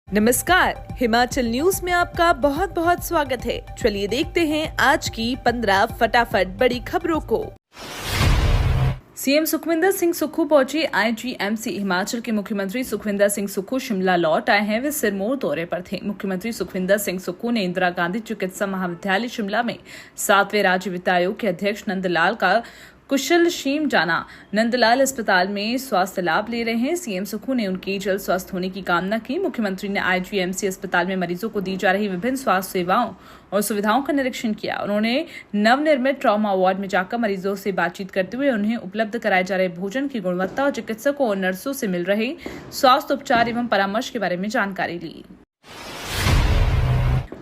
नमस्कार, हिमाचल न्यूज में आपका बहुत बहुत स्वागत है। चलिए देखते हैं आज की 15 फटाफट बड़ी खबरों को। सीएम सुखविंदर सिंह सुक्खू पहुंचे आईजीएमसी। हिमाचल के मुख्यमंत्री सुखविंदर सिंह सुक्खू शिमला लौट आए हैं। वे सिरमौर दौरे पर थे। मुख्यमंत्री सुखविंदर सिंह सुक्खू ने इंदिरा गांधी चिकित्सा महाविद्यालय शिमला में 7वें राज्य वित्त आयोग के अध्यक्ष नंदलाल का कुशलक्षेम जाना। नंदलाल अस्पताल में स्वास्थ्य लाभ ले रहे हैं। सीएम सुक्खू ने उनके जल्द स्वस्थ होने की कामना की। मुख्यमंत्री ने आईजीएमसी अस्पताल में मरीजों को दी जा रही विभिन्न स्वास्थ्य सेवाओं और सुविधाओं का निरीक्षण किया। उन्होंने नवनिर्मित ट्रॉमा वार्ड में जाकर मरीजों से बातचीत करते हुए उन्हें उपलब्ध कराए जा रहे भोजन की गुणवत्ता और चिकित्सकों और नर्सों से मिल रहे स्वास्थ्य उपचार एवं परामर्श के बारे में जानकारी ली।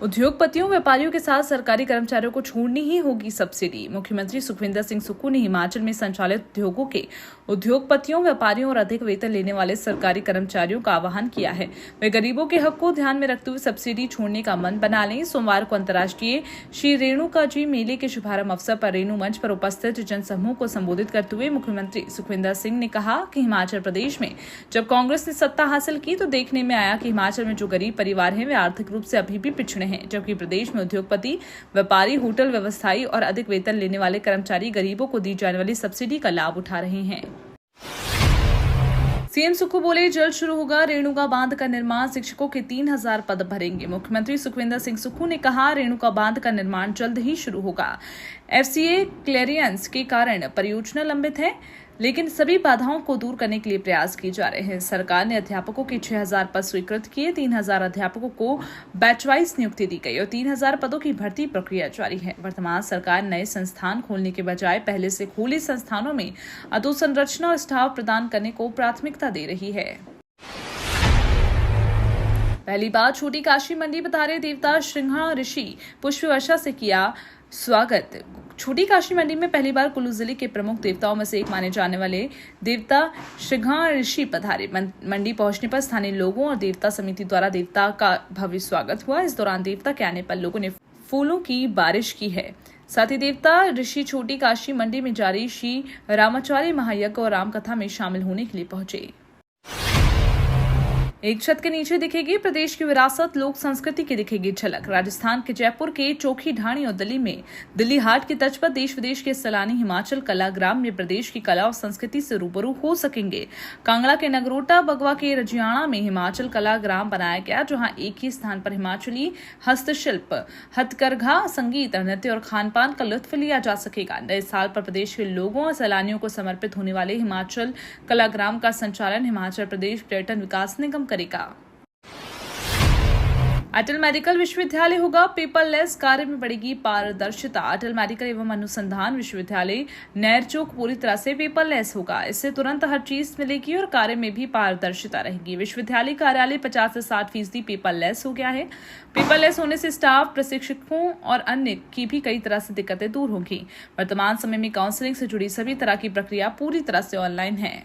उद्योगपतियों व्यापारियों के साथ सरकारी कर्मचारियों को छोड़नी ही होगी सब्सिडी। मुख्यमंत्री सुखविंदर सिंह सुक्खू ने हिमाचल में संचालित उद्योगों के उद्योगपतियों व्यापारियों और अधिक वेतन लेने वाले सरकारी कर्मचारियों का आह्वान किया है। वे गरीबों के हक को ध्यान में रखते हुए सब्सिडी छोड़ने का मन बना लें। सोमवार को अंतर्राष्ट्रीय श्री रेणुका जी मेले के शुभारंभ अवसर पर रेणु मंच पर उपस्थित जनसमूह को संबोधित करते हुए मुख्यमंत्री सुखविंदर सिंह ने कहा कि हिमाचल प्रदेश में जब कांग्रेस ने सत्ता हासिल की तो देखने में आया कि हिमाचल में जो गरीब परिवार हैं वे आर्थिक रूप से अभी भी पिछड़े हैं, जबकि प्रदेश में उद्योगपति, व्यापारी, होटल व्यवसायी और अधिक वेतन लेने वाले कर्मचारी गरीबों को दी जाने वाली सब्सिडी का लाभ उठा रहे हैं। सीएम सुक्खू बोले, जल्द शुरू होगा रेणुका बांध का निर्माण, शिक्षकों के 3000 पद भरेंगे। मुख्यमंत्री सुखविंदर सिंह सुक्खू ने कहा, रेणुका बांध का निर्माण जल्द ही शुरू होगा। एफसीए क्लियरेंस के कारण परियोजना लंबित है, लेकिन सभी बाधाओं को दूर करने के लिए प्रयास किए जा रहे हैं। सरकार ने अध्यापकों के 6000 पद स्वीकृत किए। 3000 अध्यापकों को बैच वाइज नियुक्ति दी गई और 3000 पदों की भर्ती प्रक्रिया जारी है। वर्तमान सरकार नए संस्थान खोलने के बजाय पहले से खुले संस्थानों में अधोसंरचना और स्टाफ प्रदान करने को प्राथमिकता दे रही है। पहली बार छोटी काशी मंडी पधारे देवता श्रृंगा ऋषि पुष्प वर्षा से किया स्वागत। छोटी काशी मंडी में पहली बार कुल्लू जिले के प्रमुख देवताओं में से एक माने जाने वाले देवता श्रृंगा ऋषि पधारे। मंडी पहुंचने पर स्थानीय लोगों और देवता समिति द्वारा देवता का भव्य स्वागत हुआ। इस दौरान देवता के आने पर लोगों ने फूलों की बारिश की है। साथ ही देवता ऋषि छोटी काशी मंडी में जारी श्री रामाचार्य महायज्ञ और रामकथा में शामिल होने के लिए पहुंचे। एक छत के नीचे दिखेगी प्रदेश की विरासत, लोक संस्कृति की दिखेगी झलक। राजस्थान के जयपुर के चोखी ढाणी और दिल्ली हाट की तर्ज पर देश विदेश के सैलानी हिमाचल कला ग्राम में प्रदेश की कला और संस्कृति से रूबरू हो सकेंगे। कांगड़ा के नगरोटा बगवा के रजियाणा में हिमाचल कला ग्राम बनाया गया, जहां एक ही स्थान पर हिमाचली हस्तशिल्प, हथकरघा, संगीत, नृत्य और खान-पान का लुत्फ लिया जा सकेगा। नए साल पर प्रदेश के लोगों और सैलानियों को समर्पित होने वाले हिमाचल कला ग्राम का संचालन हिमाचल प्रदेश पर्यटन विकास निगम करेगा। अटल मेडिकल विश्वविद्यालय होगा पेपरलेस, कार्य में बढ़ेगी पारदर्शिता। अटल मेडिकल एवं अनुसंधान विश्वविद्यालय नैरचौक पूरी तरह से पेपरलेस होगा। इससे तुरंत हर चीज मिलेगी और कार्य में भी पारदर्शिता रहेगी। विश्वविद्यालय कार्यालय 50 से 60% पेपरलेस हो गया है। पेपरलेस होने से स्टाफ, प्रशिक्षकों और अन्य की भी कई तरह से दिक्कतें दूर होंगी। वर्तमान समय में काउंसलिंग से जुड़ी सभी तरह की प्रक्रिया पूरी तरह से ऑनलाइन है।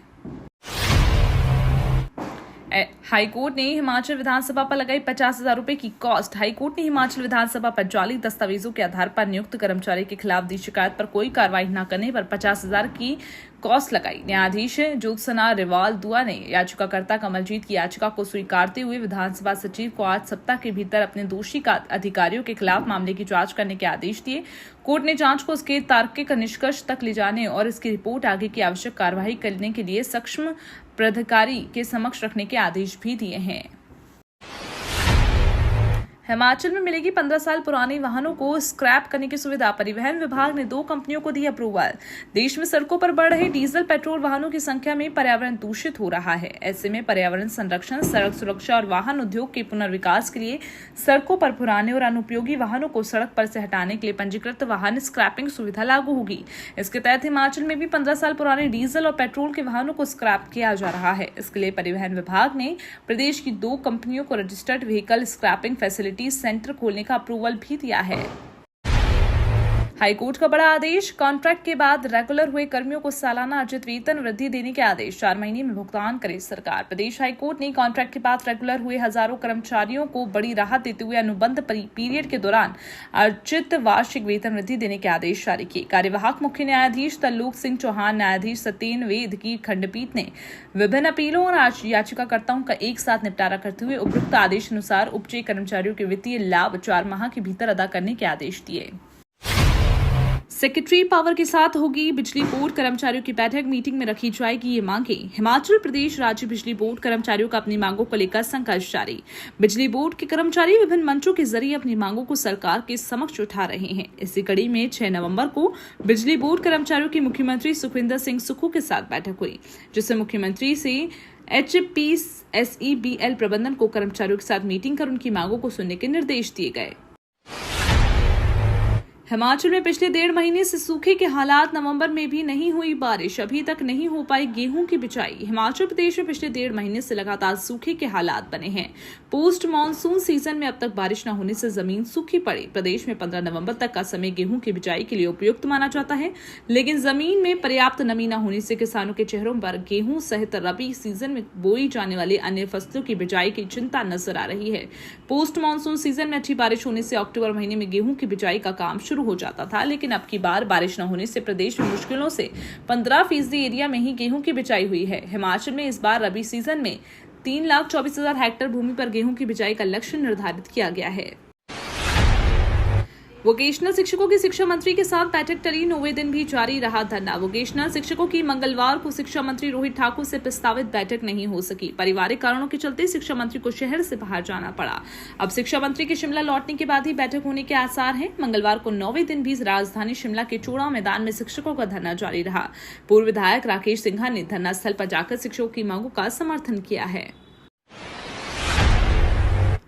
हाईकोर्ट ने हिमाचल विधानसभा पर लगाई 50,000 रुपए की कॉस्ट। हाईकोर्ट ने हिमाचल विधानसभा पर जाली दस्तावेजों के आधार पर नियुक्त कर्मचारी के खिलाफ दी शिकायत पर कोई कार्रवाई न करने पर 50,000 की कॉस्ट लगाई। न्यायाधीश ज्योत्सना रिवाल दुआ ने याचिकाकर्ता कमलजीत की याचिका को स्वीकारते हुए विधानसभा सचिव को 8 सप्ताह के भीतर अपने दोषी अधिकारियों के खिलाफ मामले की जांच करने के आदेश दिए। कोर्ट ने जांच को उसके तार्किक निष्कर्ष तक ले जाने और इसकी रिपोर्ट आगे की आवश्यक कार्रवाई करने के लिए सक्षम प्राधिकारी के समक्ष रखने के आदेश भी दिए हैं। हिमाचल में मिलेगी 15 साल पुराने वाहनों को स्क्रैप करने की सुविधा। परिवहन विभाग ने 2 कंपनियों को दी अप्रूवल। देश में सड़कों पर बढ़ रहे डीजल पेट्रोल वाहनों की संख्या में पर्यावरण दूषित हो रहा है। ऐसे में पर्यावरण संरक्षण, सड़क सुरक्षा और वाहन उद्योग के पुनर्विकास के लिए सड़कों पर पुराने और अनुपयोगी वाहनों को सड़क पर से हटाने के लिए पंजीकृत वाहन स्क्रैपिंग सुविधा लागू होगी। इसके तहत हिमाचल में भी 15 साल पुराने डीजल और पेट्रोल के वाहनों को स्क्रैप किया जा रहा है। इसके लिए परिवहन विभाग ने प्रदेश की 2 कंपनियों को registered vehicle scrapping facility centre खोलने का अप्रूवल भी दिया है। हाईकोर्ट का बड़ा आदेश, कॉन्ट्रैक्ट के बाद रेगुलर हुए कर्मियों को सालाना अर्जित वेतन वृद्धि देने के आदेश, 4 महीने में भुगतान करे सरकार। प्रदेश हाईकोर्ट ने कॉन्ट्रैक्ट के बाद रेगुलर हुए हजारों कर्मचारियों को बड़ी राहत देते हुए अनुबंध पीरियड के दौरान अर्जित वार्षिक वेतन वृद्धि देने के आदेश जारी किए। कार्यवाहक मुख्य न्यायाधीश तरलोक सिंह चौहान, न्यायाधीश सत्येन वेद की खंडपीठ ने विभिन्न अपीलों और याचिकाकर्ताओं का एक साथ निपटारा करते हुए उपरोक्त आदेश अनुसार उपचयी कर्मचारियों के वित्तीय लाभ 4 माह के भीतर अदा करने के आदेश दिए। सेक्रेटरी पावर के साथ होगी बिजली बोर्ड कर्मचारियों की बैठक, मीटिंग में रखी जाएगी ये मांगे। हिमाचल प्रदेश राज्य बिजली बोर्ड कर्मचारियों का अपनी मांगों को लेकर संघर्ष जारी। बिजली बोर्ड के कर्मचारी विभिन्न मंचों के जरिए अपनी मांगों को सरकार के समक्ष उठा रहे हैं। इसी कड़ी में 6 नवंबर को बिजली बोर्ड कर्मचारियों की मुख्यमंत्री सुखविंदर सिंह सुक्खू के साथ बैठक हुई, जिससे मुख्यमंत्री से HPSEBL प्रबंधन को कर्मचारियों के साथ मीटिंग कर उनकी मांगों को सुनने के निर्देश दिए गए। हिमाचल में पिछले 1.5 महीने से सूखे के हालात, नवंबर में भी नहीं हुई बारिश, अभी तक नहीं हो पाई गेहूं की बिजाई। हिमाचल प्रदेश में पिछले 1.5 महीने से लगातार सूखे के हालात बने हैं। पोस्ट मानसून सीजन में अब तक बारिश न होने से जमीन सूखी पड़ी। प्रदेश में 15 नवंबर तक का समय गेहूं की बिजाई के लिए उपयुक्त माना जाता है, लेकिन जमीन में पर्याप्त नमी न होने से किसानों के चेहरों पर गेहूं सहित रबी सीजन में बोई जाने वाली अन्य फसलों की बिजाई की चिंता नजर आ रही है। पोस्ट मानसून सीजन में अच्छी बारिश होने से अक्टूबर महीने में गेहूं की बिजाई का काम शुरू हो जाता था, लेकिन अब की बार बारिश न होने से प्रदेश में मुश्किलों से 15% एरिया में ही गेहूं की बिजाई हुई है। हिमाचल में इस बार रबी सीजन में 3,24,000 हेक्टेयर भूमि पर गेहूं की बिजाई का लक्ष्य निर्धारित किया गया है। वोकेशनल शिक्षकों की शिक्षा मंत्री के साथ बैठक टली, 9वें दिन भी जारी रहा धरना। वोकेशनल शिक्षकों की मंगलवार को शिक्षा मंत्री रोहित ठाकुर से प्रस्तावित बैठक नहीं हो सकी। पारिवारिक कारणों के चलते शिक्षा मंत्री को शहर से बाहर जाना पड़ा। अब शिक्षा मंत्री के शिमला लौटने के बाद ही बैठक होने के आसार हैं। मंगलवार को 9वें दिन भी राजधानी शिमला के चौड़ा मैदान में शिक्षकों का धरना जारी रहा। पूर्व विधायक राकेश सिंघा ने धरना स्थल पर जाकर शिक्षकों की मांगों का समर्थन किया है।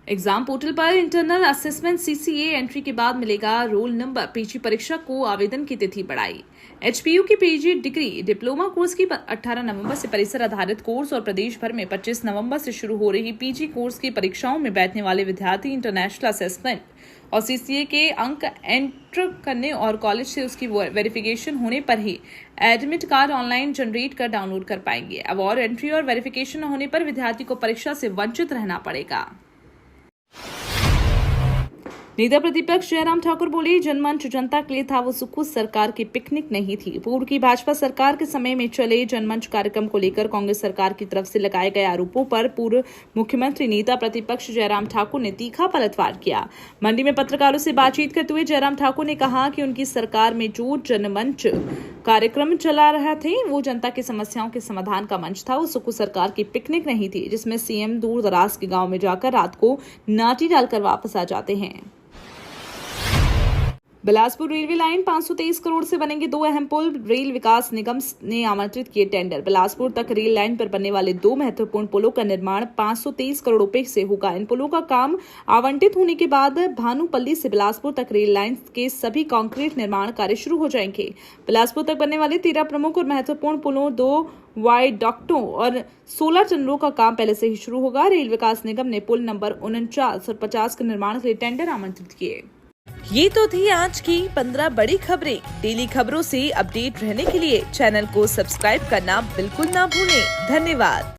एग्जाम पोर्टल पर इंटरनल असेसमेंट CCA एंट्री के बाद मिलेगा रोल नंबर। PG परीक्षा को आवेदन की तिथि बढ़ाई। HPU की PG डिग्री डिप्लोमा कोर्स की 18 नवंबर से परिसर आधारित कोर्स और प्रदेश भर में 25 नवंबर से शुरू हो रही PG कोर्स की परीक्षाओं में बैठने वाले विद्यार्थी इंटरनेशनल असेसमेंट और CCA के अंक एंटर करने और कॉलेज से उसकी वेरिफिकेशन होने पर ही एडमिट कार्ड ऑनलाइन जनरेट कर डाउनलोड कर पाएंगे। अब और एंट्री और वेरिफिकेशन न होने पर विद्यार्थी को परीक्षा से वंचित रहना पड़ेगा। नेता प्रतिपक्ष जयराम ठाकुर बोले, जनमंच जनता के लिए था, वो सुक्खू सरकार की पिकनिक नहीं थी। पूर्व की भाजपा सरकार के समय में चले जनमंच कार्यक्रम को लेकर कांग्रेस सरकार की तरफ से लगाए गए आरोपों पर पूर्व मुख्यमंत्री नेता प्रतिपक्ष जयराम ठाकुर ने तीखा पलटवार किया। मंडी में पत्रकारों से बातचीत करते हुए जयराम ठाकुर ने कहा कि उनकी सरकार में जो जनमंच कार्यक्रम चला रहे थे वो जनता की समस्याओं के समाधान का मंच था। वो सुक्खू सरकार की पिकनिक नहीं थी, जिसमें CM दूर दराज के गाँव में जाकर रात को नाटी डालकर वापस आ जाते हैं। बिलासपुर रेलवे लाइन 523 करोड़ से बनेंगे 2 अहम पुल, रेल विकास निगम ने आमंत्रित किए टेंडर। बिलासपुर तक रेल लाइन पर बनने वाले 2 महत्वपूर्ण पुलों का निर्माण 523 करोड़ रुपए से होगा। इन पुलों का काम आवंटित होने के बाद भानुपल्ली से बिलासपुर तक रेल लाइन के सभी कंक्रीट निर्माण कार्य शुरू हो जाएंगे। बिलासपुर तक बनने वाले 13 प्रमुख और महत्वपूर्ण पुलों, 2 वायडक्टों और 16 टनलों का काम पहले से ही शुरू होगा। रेल विकास निगम ने पुल नंबर 49 और 50 के निर्माण के लिए टेंडर आमंत्रित किए। ये तो थी आज की 15 बड़ी खबरें। डेली खबरों से अपडेट रहने के लिए चैनल को सब्सक्राइब करना बिल्कुल ना भूलें। धन्यवाद।